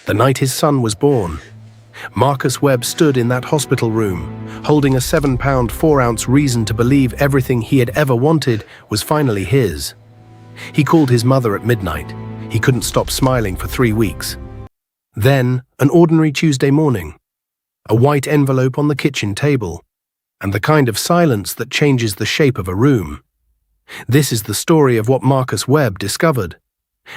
The night his son was born, Marcus Webb stood in that hospital room, holding a 7-pound 4-ounce reason to believe everything he had ever wanted was finally his. He called his mother at midnight. He couldn't stop smiling for 3 weeks. Then, an ordinary Tuesday morning, a white envelope on the kitchen table, and the kind of silence that changes the shape of a room. This is the story of what Marcus Webb discovered,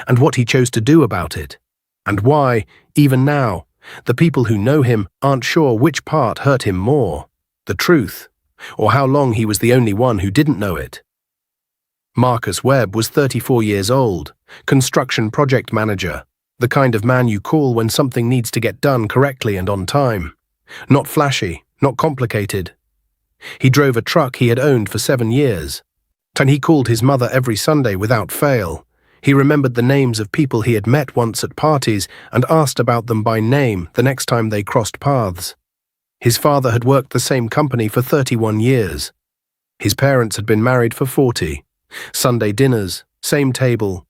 and what he chose to do about it, and why, even now, the people who know him aren't sure which part hurt him more, the truth, or how long he was the only one who didn't know it. Marcus Webb was 34 years old, construction project manager, the kind of man you call when something needs to get done correctly and on time. Not flashy, not complicated. He drove a truck he had owned for 7 years, and he called his mother every Sunday without fail. He remembered the names of people he had met once at parties and asked about them by name the next time they crossed paths. His father had worked the same company for 31 years. His parents had been married for 40. Sunday dinners, same table,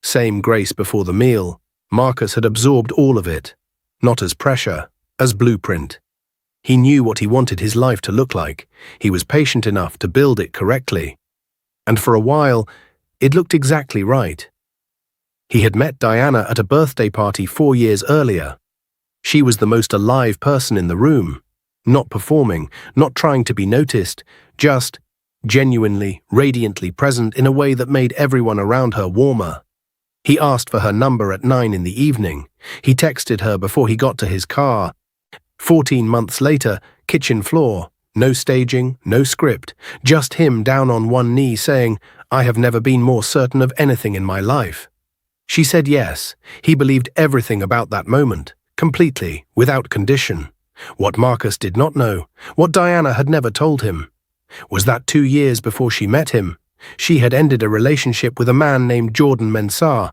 same grace before the meal. Marcus had absorbed all of it, not as pressure, as blueprint. He knew what he wanted his life to look like. He was patient enough to build it correctly. And for a while, it looked exactly right. He had met Diana at a birthday party 4 years earlier. She was the most alive person in the room, not performing, not trying to be noticed, just genuinely, radiantly present in a way that made everyone around her warmer. He asked for her number at 9 in the evening. He texted her before he got to his car. 14 months later, kitchen floor, no staging, no script, just him down on one knee saying, "I have never been more certain of anything in my life." She said yes. He believed everything about that moment, completely, without condition. What Marcus did not know, what Diana had never told him, was that 2 years before she met him, she had ended a relationship with a man named Jordan Mensah,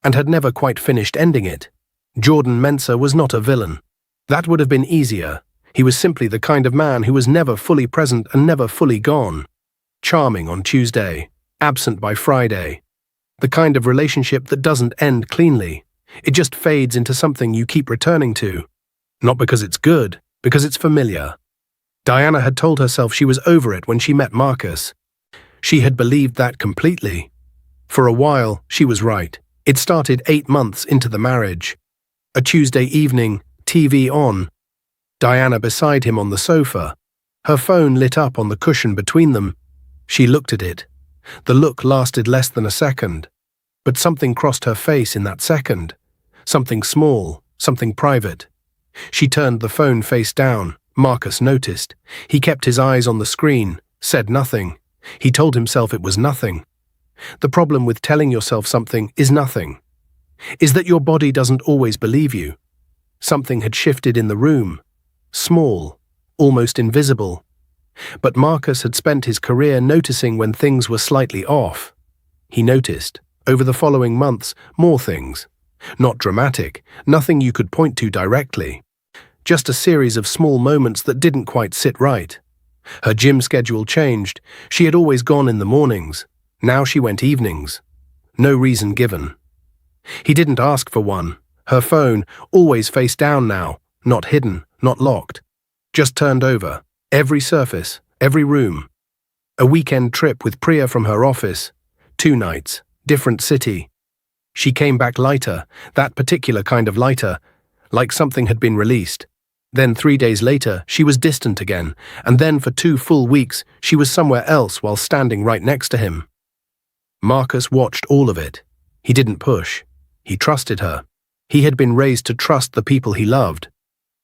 and had never quite finished ending it. Jordan Mensah was not a villain. That would have been easier. He was simply the kind of man who was never fully present and never fully gone. Charming on Tuesday, absent by Friday. The kind of relationship that doesn't end cleanly. It just fades into something you keep returning to. Not because it's good, because it's familiar. Diana had told herself she was over it when she met Marcus. She had believed that completely. For a while, she was right. It started 8 months into the marriage. A Tuesday evening, TV on. Diana beside him on the sofa. Her phone lit up on the cushion between them. She looked at it. The look lasted less than a second. But something crossed her face in that second. Something small, something private. She turned the phone face down. Marcus noticed. He kept his eyes on the screen, said nothing. He told himself it was nothing. The problem with telling yourself something is nothing, is that your body doesn't always believe you. Something had shifted in the room. Small, almost invisible. But Marcus had spent his career noticing when things were slightly off. He noticed, over the following months, more things. Not dramatic, nothing you could point to directly. Just a series of small moments that didn't quite sit right. Her gym schedule changed. She had always gone in the mornings. Now she went evenings. No reason given. He didn't ask for one. Her phone, always face down now, not hidden, not locked. Just turned over. Every surface, every room. A weekend trip with Priya from her office. 2 nights, different city. She came back lighter, that particular kind of lighter, like something had been released. Then 3 days later, she was distant again, and then for 2 full weeks, she was somewhere else while standing right next to him. Marcus watched all of it. He didn't push. He trusted her. He had been raised to trust the people he loved.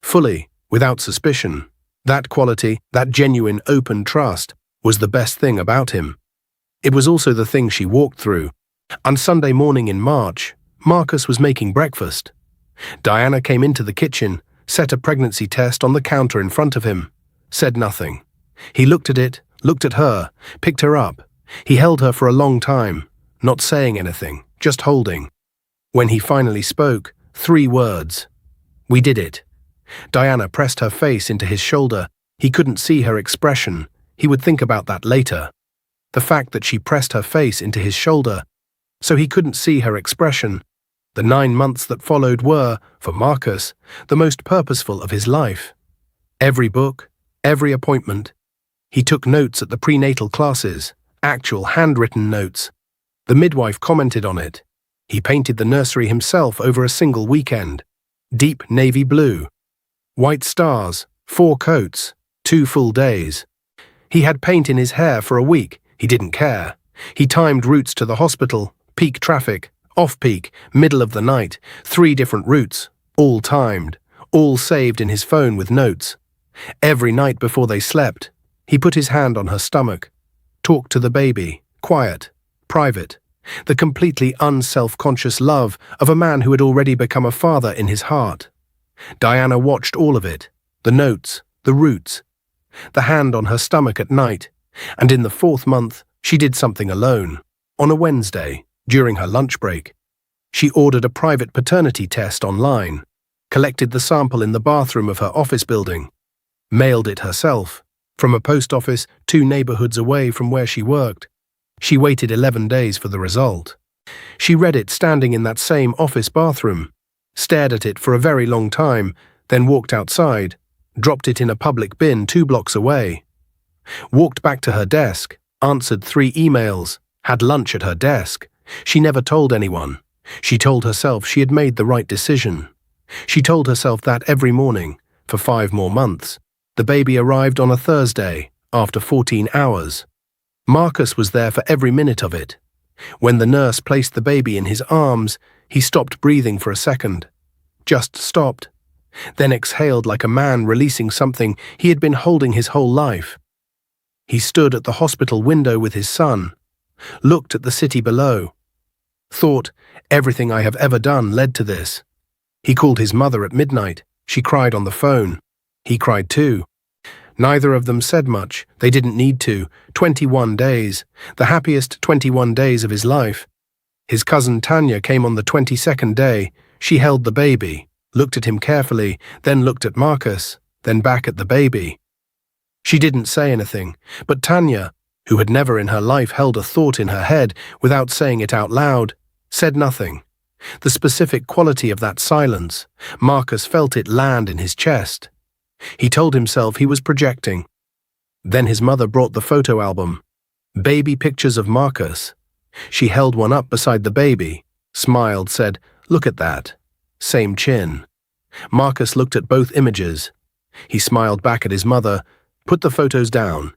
Fully, without suspicion. That quality, that genuine, open trust, was the best thing about him. It was also the thing she walked through. On Sunday morning in March, Marcus was making breakfast. Diana came into the kitchen, set a pregnancy test on the counter in front of him, said nothing. He looked at it, looked at her, picked her up. He held her for a long time, not saying anything, just holding. When he finally spoke, 3 words. "We did it." Diana pressed her face into his shoulder. He couldn't see her expression. He would think about that later. The fact that she pressed her face into his shoulder, so he couldn't see her expression, The 9 months that followed were, for Marcus, the most purposeful of his life. Every book, every appointment. He took notes at the prenatal classes, actual handwritten notes. The midwife commented on it. He painted the nursery himself over a single weekend. Deep navy blue. White stars, 4 coats, 2 full days. He had paint in his hair for a week. He didn't care. He timed routes to the hospital, peak traffic, off-peak, middle of the night, 3 different routes, all timed, all saved in his phone with notes. Every night before they slept, he put his hand on her stomach, talked to the baby, quiet, private, the completely unself-conscious love of a man who had already become a father in his heart. Diana watched all of it, the notes, the routes, the hand on her stomach at night, and in the 4th month, she did something alone. On a Wednesday, during her lunch break, she ordered a private paternity test online, collected the sample in the bathroom of her office building, mailed it herself, from a post office 2 neighborhoods away from where she worked. She waited 11 days for the result. She read it standing in that same office bathroom, stared at it for a very long time, then walked outside, dropped it in a public bin 2 blocks away, walked back to her desk, answered 3 emails, had lunch at her desk. She never told anyone. She told herself she had made the right decision. She told herself that every morning, for 5 more months. The baby arrived on a Thursday, after 14 hours. Marcus was there for every minute of it. When the nurse placed the baby in his arms, he stopped breathing for a second. Just stopped. Then exhaled like a man releasing something he had been holding his whole life. He stood at the hospital window with his son, looked at the city below, thought, everything I have ever done led to this. He called his mother at midnight. She cried on the phone. He cried too. Neither of them said much. They didn't need to. 21 days. The happiest 21 days of his life. His cousin Tanya came on the 22nd day. She held the baby, looked at him carefully, then looked at Marcus, then back at the baby. She didn't say anything, but Tanya, who had never in her life held a thought in her head without saying it out loud, said nothing. The specific quality of that silence, Marcus felt it land in his chest. He told himself he was projecting. Then his mother brought the photo album. Baby pictures of Marcus. She held one up beside the baby, smiled, said, "Look at that. Same chin." Marcus looked at both images. He smiled back at his mother, put the photos down,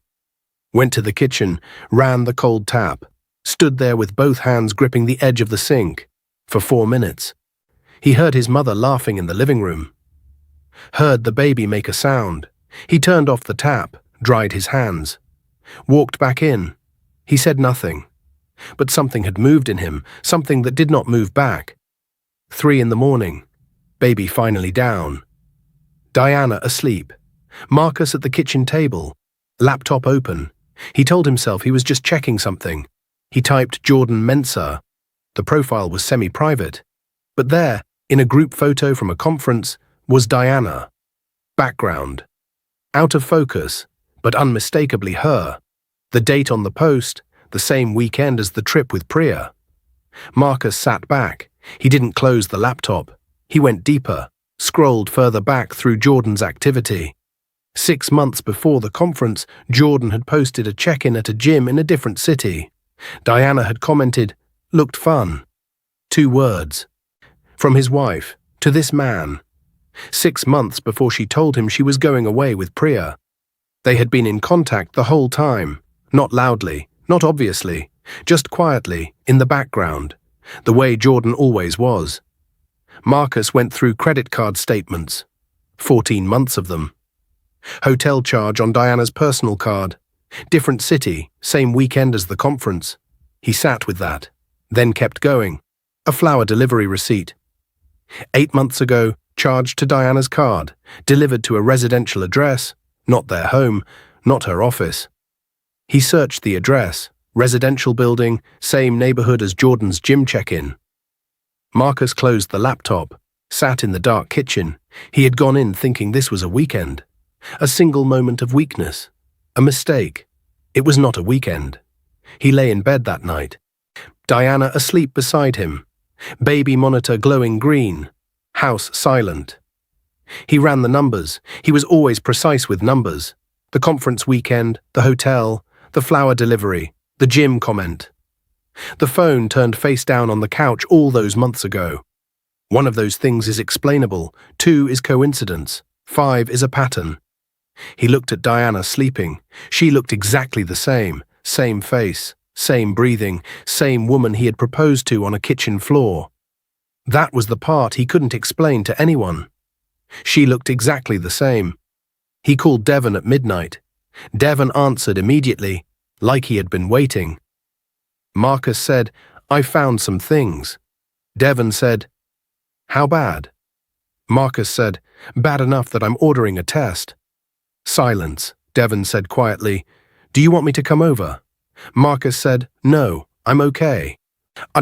went to the kitchen, ran the cold tap, stood there with both hands gripping the edge of the sink. For 4 minutes. He heard his mother laughing in the living room. Heard the baby make a sound. He turned off the tap, dried his hands. Walked back in. He said nothing. But something had moved in him, something that did not move back. 3 in the morning. Baby finally down. Diana asleep. Marcus at the kitchen table. Laptop open. He told himself he was just checking something. He typed Jordan Mensah. The profile was semi-private. But there, in a group photo from a conference, was Diana. Background. Out of focus, but unmistakably her. The date on the post, the same weekend as the trip with Priya. Marcus sat back. He didn't close the laptop. He went deeper, scrolled further back through Jordan's activity. 6 months before the conference, Jordan had posted a check-in at a gym in a different city. Diana had commented, "Looked fun." 2 words. From his wife, to this man. 6 months before she told him she was going away with Priya. They had been in contact the whole time, not loudly, not obviously, just quietly, in the background, the way Jordan always was. Marcus went through credit card statements, 14 months of them. Hotel charge on Diana's personal card. Different city, same weekend as the conference. He sat with that, then kept going. A flower delivery receipt. 8 months ago, charged to Diana's card, delivered to a residential address, not their home, not her office. He searched the address, residential building, same neighborhood as Jordan's gym check-in. Marcus closed the laptop, sat in the dark kitchen. He had gone in thinking this was a weekend. A single moment of weakness. A mistake. It was not a weekend. He lay in bed that night. Diana asleep beside him. Baby monitor glowing green. House silent. He ran the numbers. He was always precise with numbers. The conference weekend, the hotel, the flower delivery, the gym comment. The phone turned face down on the couch all those months ago. One of those things is explainable, 2 is coincidence, 5 is a pattern. He looked at Diana sleeping. She looked exactly the same face, same breathing, same woman he had proposed to on a kitchen floor. That was the part he couldn't explain to anyone. She looked exactly the same. He called Devon at midnight. Devon answered immediately, like he had been waiting. Marcus said, "I found some things." Devon said, "How bad?" Marcus said, "Bad enough that I'm ordering a test." Silence. Devon said quietly, "Do you want me to come over?" Marcus said, "No, I'm okay."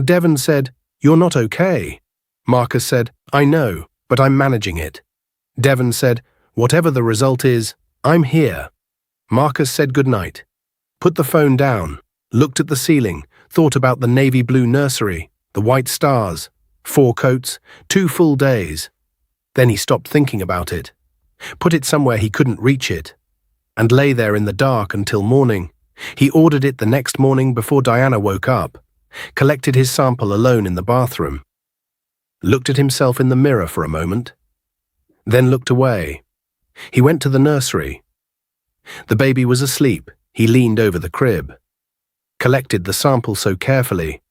Devon said, "You're not okay." Marcus said, "I know, but I'm managing it." Devon said, "Whatever the result is, I'm here." Marcus said goodnight, put the phone down, looked at the ceiling, thought about the navy blue nursery, the white stars, 4 coats, 2 full days. Then he stopped thinking about it, put it somewhere he couldn't reach it, and lay there in the dark until morning. He ordered it the next morning before Diana woke up, collected his sample alone in the bathroom, looked at himself in the mirror for a moment, then looked away. He went to the nursery. The baby was asleep. He leaned over the crib, collected the sample so carefully,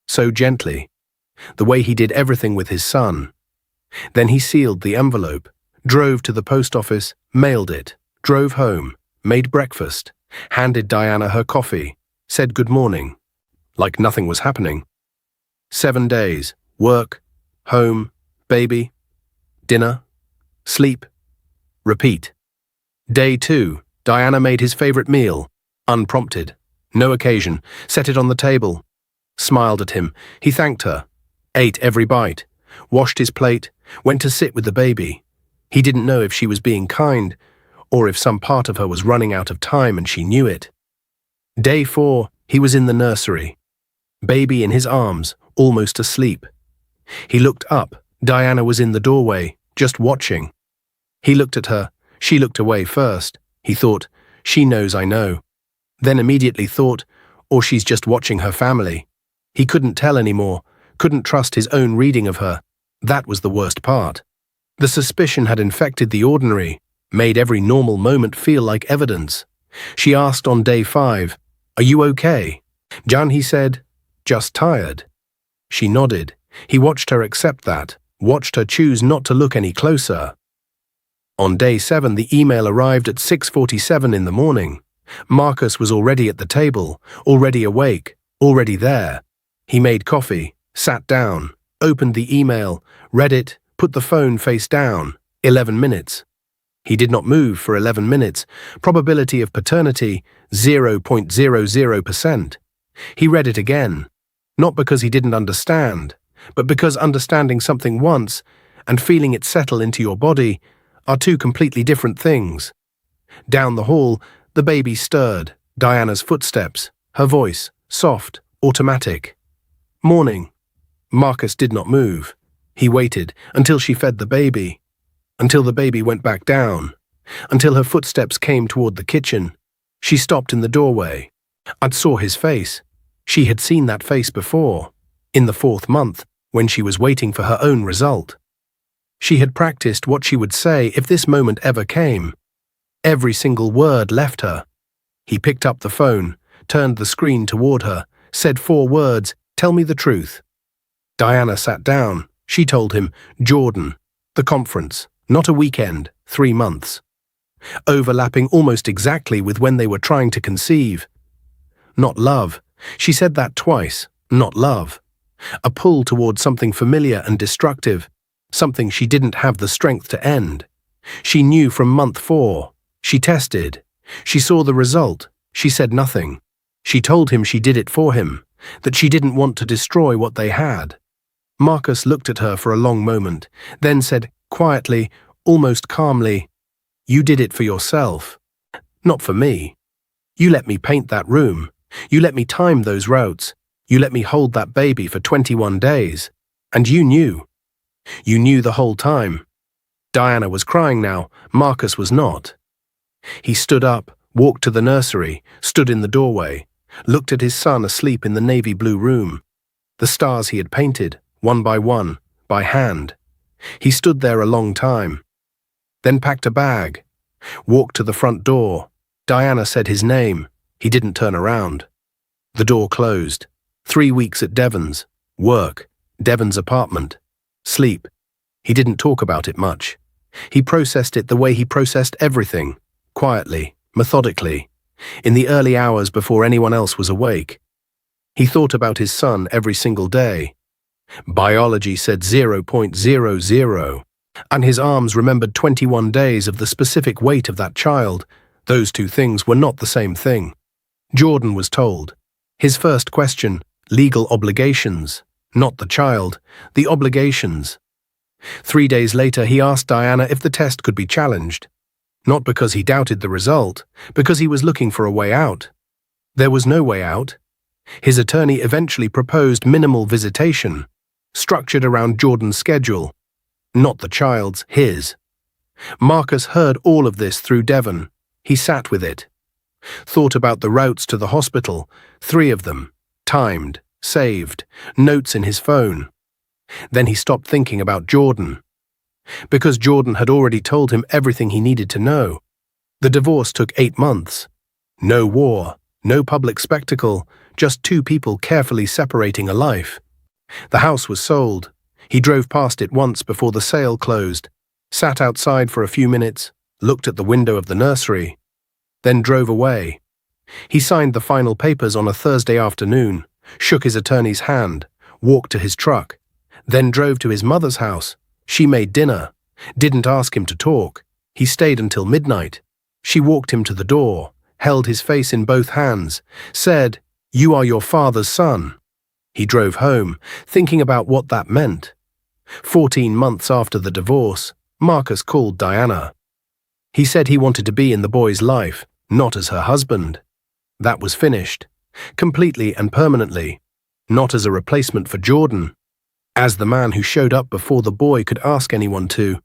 so gently, the way he did everything with his son. Then he sealed the envelope, drove to the post office, mailed it, drove home, made breakfast, handed Diana her coffee, said good morning, like nothing was happening. 7 days, work, home, baby, dinner, sleep, repeat. Day 2, Diana made his favorite meal, unprompted, no occasion, set it on the table, smiled at him, he thanked her, ate every bite, washed his plate, went to sit with the baby. He didn't know if she was being kind, or if some part of her was running out of time and she knew it. Day 4, he was in the nursery, baby in his arms, almost asleep. He looked up, Diana was in the doorway, just watching. He looked at her, she looked away first. He thought, she knows I know. Then immediately thought, or she's just watching her family. He couldn't tell anymore, couldn't trust his own reading of her. That was the worst part. The suspicion had infected the ordinary, made every normal moment feel like evidence. She asked on day 5, "Are you okay?" "Jan," he said, "just tired." She nodded. He watched her accept that, watched her choose not to look any closer. On day 7, the email arrived at 6:47 in the morning. Marcus was already at the table, already awake, already there. He made coffee, sat down, opened the email, read it, put the phone face down. 11 minutes. He did not move for 11 minutes. Probability of paternity, 0.00%. He read it again, not because he didn't understand, but because understanding something once and feeling it settle into your body are 2 completely different things. Down the hall, the baby stirred, Diana's footsteps, her voice, soft, automatic. Morning. Marcus did not move. He waited until she fed the baby, until the baby went back down, until her footsteps came toward the kitchen. She stopped in the doorway. I'd saw his face. She had seen that face before, in the 4th month, when she was waiting for her own result. She had practiced what she would say if this moment ever came. Every single word left her. He picked up the phone, turned the screen toward her, said 4 words, "Tell me the truth." Diana sat down. She told him, Jordan, the conference, not a weekend, 3 months. Overlapping almost exactly with when they were trying to conceive. Not love. She said that twice, not love. A pull toward something familiar and destructive, something she didn't have the strength to end. She knew from month 4. She tested. She saw the result. She said nothing. She told him she did it for him, that she didn't want to destroy what they had. Marcus looked at her for a long moment, then said quietly, almost calmly, "You did it for yourself, not for me. You let me paint that room. You let me time those routes. You let me hold that baby for 21 days. And you knew. You knew the whole time. Diana was crying now, Marcus was not. He stood up, walked to the nursery, stood in the doorway, looked at his son asleep in the navy blue room. The stars he had painted, one, by hand. He stood there a long time. Then packed a bag, walked to the front door. Diana said his name. He didn't turn around. The door closed. 3 weeks at Devon's. Work. Devon's apartment. Sleep. He didn't talk about it much. He processed it the way he processed everything. Quietly, methodically, in the early hours before anyone else was awake. He thought about his son every single day. Biology said 0.00, and his arms remembered 21 days of the specific weight of that child. Those two things were not the same thing. Jordan was told. His first question, legal obligations, not the child, the obligations. 3 days later, he asked Diana if the test could be challenged. Not because he doubted the result, because he was looking for a way out. There was no way out. His attorney eventually proposed minimal visitation, structured around Jordan's schedule, not the child's, his. Marcus heard all of this through Devon. He sat with it. Thought about the routes to the hospital, 3 of them, timed, saved, notes in his phone. Then he stopped thinking about Jordan. Because Jordan had already told him everything he needed to know. The divorce took 8 months. No war, no public spectacle, just 2 people carefully separating a life. The house was sold. He drove past it once before the sale closed, sat outside for a few minutes, looked at the window of the nursery, then drove away. He signed the final papers on a Thursday afternoon, shook his attorney's hand, walked to his truck, then drove to his mother's house. She made dinner, didn't ask him to talk. He stayed until midnight. She walked him to the door, held his face in both hands, said, "You are your father's son." He drove home, thinking about what that meant. 14 months after the divorce, Marcus called Diana. He said he wanted to be in the boy's life, not as her husband. That was finished, completely and permanently, not as a replacement for Jordan. As the man who showed up before the boy could ask anyone to.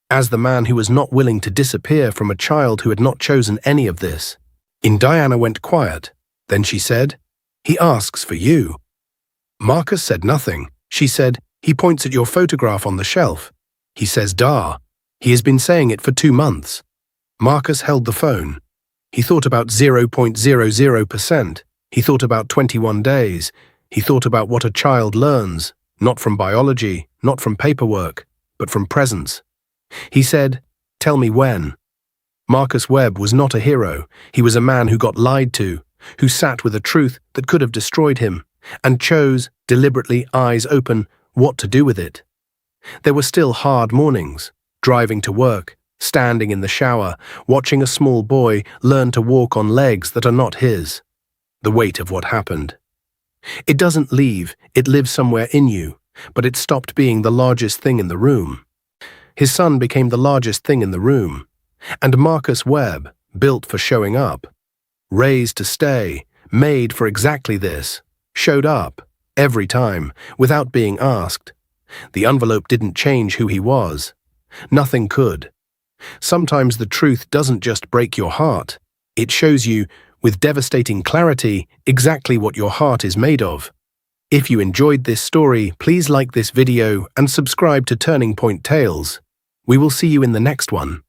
As the man who was not willing to disappear from a child who had not chosen any of this. Diana went quiet. Then she said, "He asks for you." Marcus said nothing. She said, "He points at your photograph on the shelf. He says, 'Da.' He has been saying it for 2 months. Marcus held the phone. He thought about 0.00%. He thought about 21 days. He thought about what a child learns, not from biology, not from paperwork, but from presence. He said, "Tell me when." Marcus Webb was not a hero. He was a man who got lied to, who sat with a truth that could have destroyed him, and chose, deliberately, eyes open, what to do with it. There were still hard mornings, driving to work, standing in the shower, watching a small boy learn to walk on legs that are not his. The weight of what happened. It doesn't leave, it lives somewhere in you, but it stopped being the largest thing in the room. His son became the largest thing in the room. And Marcus Webb, built for showing up, raised to stay, made for exactly this, showed up, every time, without being asked. The envelope didn't change who he was. Nothing could. Sometimes the truth doesn't just break your heart. It shows you, with devastating clarity, exactly what your heart is made of. If you enjoyed this story, please like this video and subscribe to Turning Point Tales. We will see you in the next one.